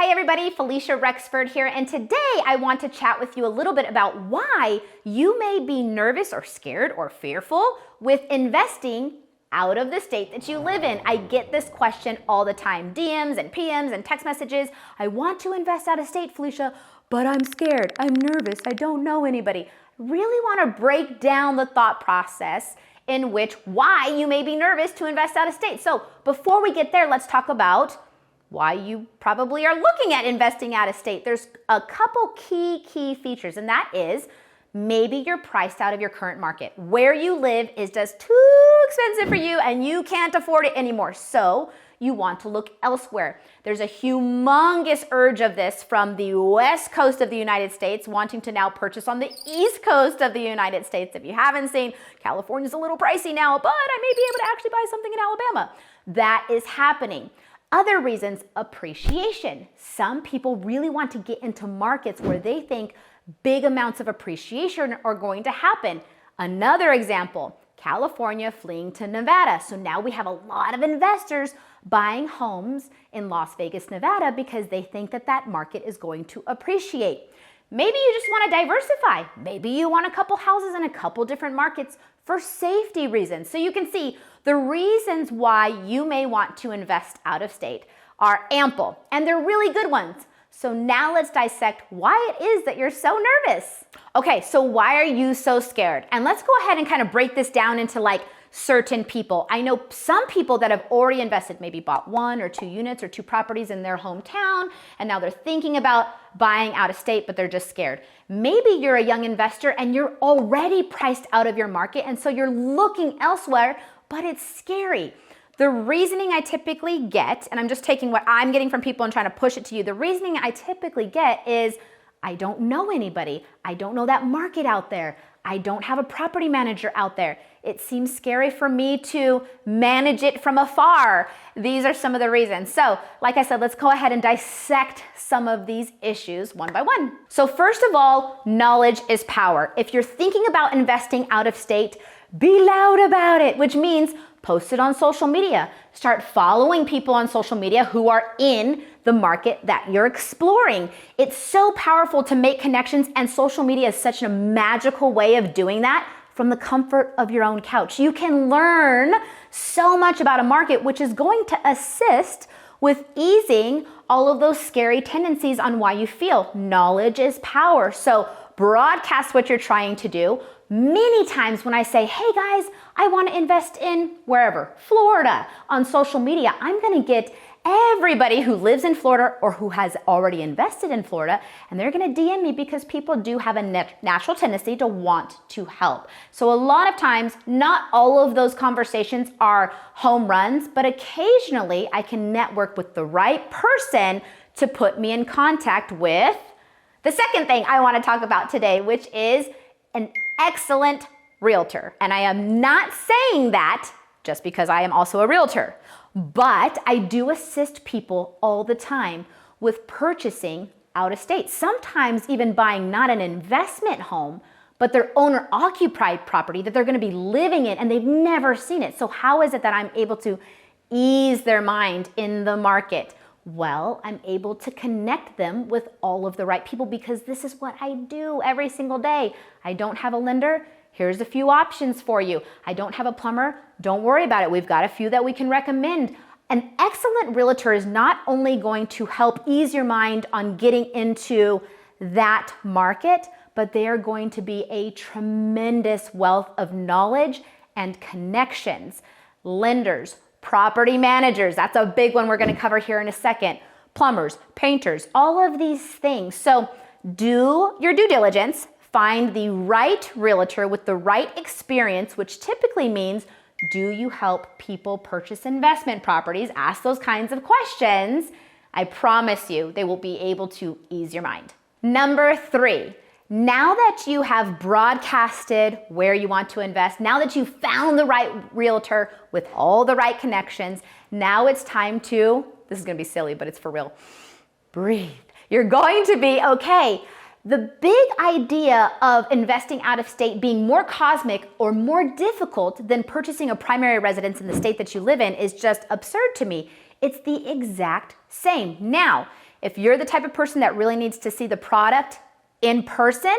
Hi everybody, Falisha Rexford here, and today I want to chat with you a little bit about why you may be nervous or scared or fearful with investing out of the state that you live in. I get this question all the time, DMs and PMs and text messages. I want to invest out of state, Falisha, but I'm scared, I'm nervous, I don't know anybody. Really want to break down the thought process in which why you may be nervous to invest out of state. So before we get there, let's talk about why you probably are looking at investing out of state. There's a couple key features, and that is maybe you're priced out of your current market. Where you live is just too expensive for you and you can't afford it anymore. So you want to look elsewhere. There's a humongous urge of this from the West Coast of the United States wanting to now purchase on the East Coast of the United States. If you haven't seen, California's a little pricey now, but I may be able to actually buy something in Alabama. That is happening. Other reasons, appreciation. Some people really want to get into markets where they think big amounts of appreciation are going to happen. Another example, California fleeing to Nevada. So now we have a lot of investors buying homes in Las Vegas, Nevada, because they think that that market is going to appreciate. Maybe you just want to diversify. Maybe you want a couple houses in a couple different markets for safety reasons. So you can see the reasons why you may want to invest out of state are ample, and they're really good ones. So now let's dissect why it is that you're so nervous. Okay, so why are you so scared? And let's go ahead and kind of break this down into like certain people. I know some people that have already invested, maybe bought 1 or 2 units or 2 properties in their hometown, and now they're thinking about buying out of state, but they're just scared. Maybe you're a young investor and you're already priced out of your market, and so you're looking elsewhere, but it's scary. The reasoning I typically get, and I'm just taking what I'm getting from people and trying to push it to you, the reasoning I typically get is, I don't know anybody. I don't know that market out there. I don't have a property manager out there. It seems scary for me to manage it from afar. These are some of the reasons. So, like I said, let's go ahead and dissect some of these issues one by one. So first of all, knowledge is power. If you're thinking about investing out of state, be loud about it, which means post it on social media. Start following people on social media who are in the market that you're exploring. It's so powerful to make connections, and social media is such a magical way of doing that from the comfort of your own couch. You can learn so much about a market, which is going to assist with easing all of those scary tendencies on why you feel. Knowledge is power. So broadcast what you're trying to do. Many times when I say, hey guys, I want to invest in wherever, Florida, on social media, I'm going to get everybody who lives in Florida or who has already invested in Florida, and they're going to DM me because people do have a natural tendency to want to help. So a lot of times, not all of those conversations are home runs, but occasionally I can network with the right person to put me in contact with the second thing I want to talk about today, which is an excellent realtor. And I am not saying that just because I am also a realtor, but I do assist people all the time with purchasing out of state. Sometimes even buying not an investment home, but their owner-occupied property that they're going to be living in and they've never seen it. So how is it that I'm able to ease their mind in the market? Well, I'm able to connect them with all of the right people because this is what I do every single day. I don't have a lender. Here's a few options for you. I don't have a plumber. Don't worry about it. We've got a few that we can recommend. An excellent realtor is not only going to help ease your mind on getting into that market, but they are going to be a tremendous wealth of knowledge and connections. Lenders, property managers, that's a big one we're going to cover here in a second. Plumbers, painters, all of these things. So do your due diligence, find the right realtor with the right experience, which typically means, do you help people purchase investment properties? Ask those kinds of questions. I promise you they will be able to ease your mind. Number 3, now that you have broadcasted where you want to invest, now that you found the right realtor with all the right connections, now it's time to, this is going to be silly, but it's for real, breathe. You're going to be okay. The big idea of investing out of state being more cosmic or more difficult than purchasing a primary residence in the state that you live in is just absurd to me. It's the exact same. Now, If you're the type of person that really needs to see the product in person,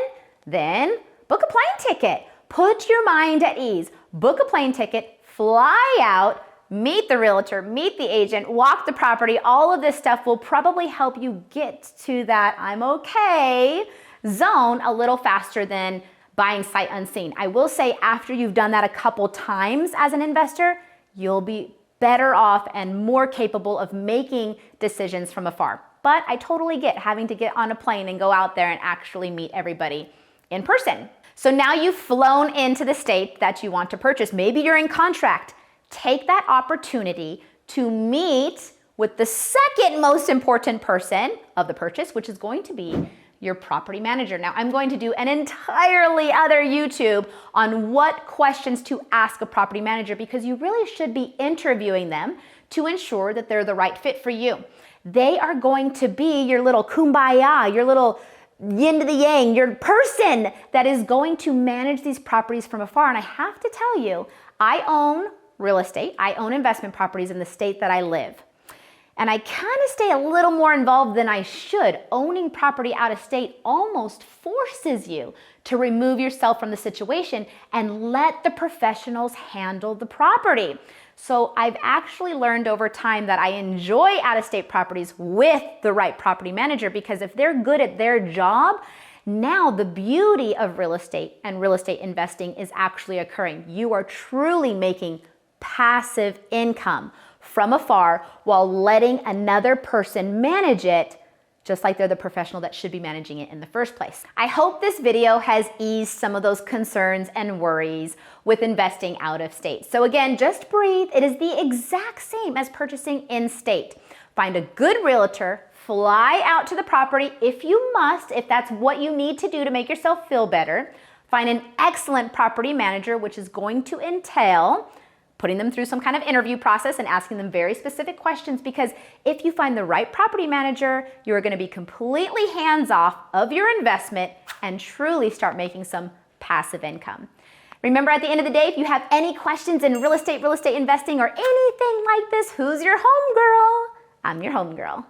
then book a plane ticket. Put your mind at ease. Book a plane ticket, fly out, meet the realtor, meet the agent, walk the property. All of this stuff will probably help you get to that I'm okay zone a little faster than buying sight unseen. I will say after you've done that a couple times as an investor, you'll be better off and more capable of making decisions from afar. But I totally get having to get on a plane and go out there and actually meet everybody in person. So now you've flown into the state that you want to purchase. Maybe you're in contract. Take that opportunity to meet with the second most important person of the purchase, which is going to be your property manager. Now, I'm going to do an entirely other YouTube on what questions to ask a property manager, because you really should be interviewing them to ensure that they're the right fit for you. They are going to be your little kumbaya, your little yin to the yang, your person that is going to manage these properties from afar. And I have to tell you, I own real estate. I own investment properties in the state that I live. And I kind of stay a little more involved than I should. Owning property out of state almost forces you to remove yourself from the situation and let the professionals handle the property. So I've actually learned over time that I enjoy out-of-state properties with the right property manager, because if they're good at their job, now the beauty of real estate and real estate investing is actually occurring. You are truly making passive income from afar while letting another person manage it, just like they're the professional that should be managing it in the first place. I hope this video has eased some of those concerns and worries with investing out of state. So again, just breathe. It is the exact same as purchasing in state. Find a good realtor, fly out to the property if you must, if that's what you need to do to make yourself feel better. Find an excellent property manager, which is going to entail putting them through some kind of interview process and asking them very specific questions, because if you find the right property manager, you are going to be completely hands-off of your investment and truly start making some passive income. Remember, at the end of the day, if you have any questions in real estate investing, or anything like this, who's your homegirl? I'm your homegirl.